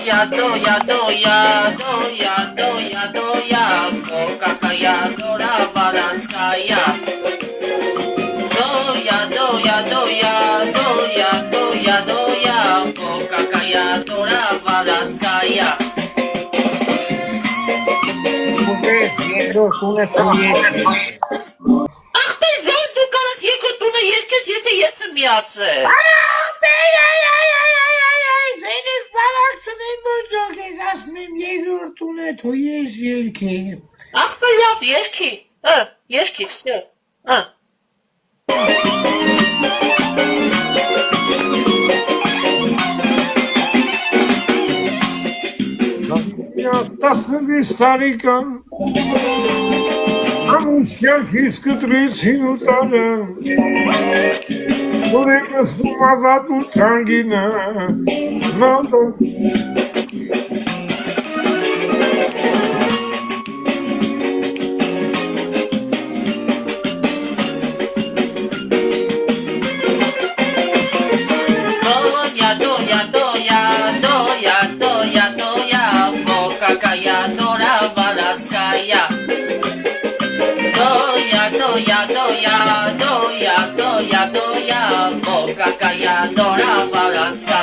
doya, doya, doya, doya, doya, foca calladora valaskaya. Doya, doya, doya, doya, doya, doya, foca calladora valaskaya. Ach, ты воздух, раз ехать, ну, ешкes, это есem яце. Ձերս բարակցնեմ ոջոք ես ասում եմ երկրորդ ունե թո ես երկի Ach, լավ, երկի, երկի, всё, Տասնվեց տարեկան ամուց կյանքից կտրեցին ու տարը Որևս ու ազատության գինը նատո Doya, doya, doya, doya, doya, doya, foca calladora valaskaya. Doya, doya, doya, doya, doya, doya, foca calladora valaskaya.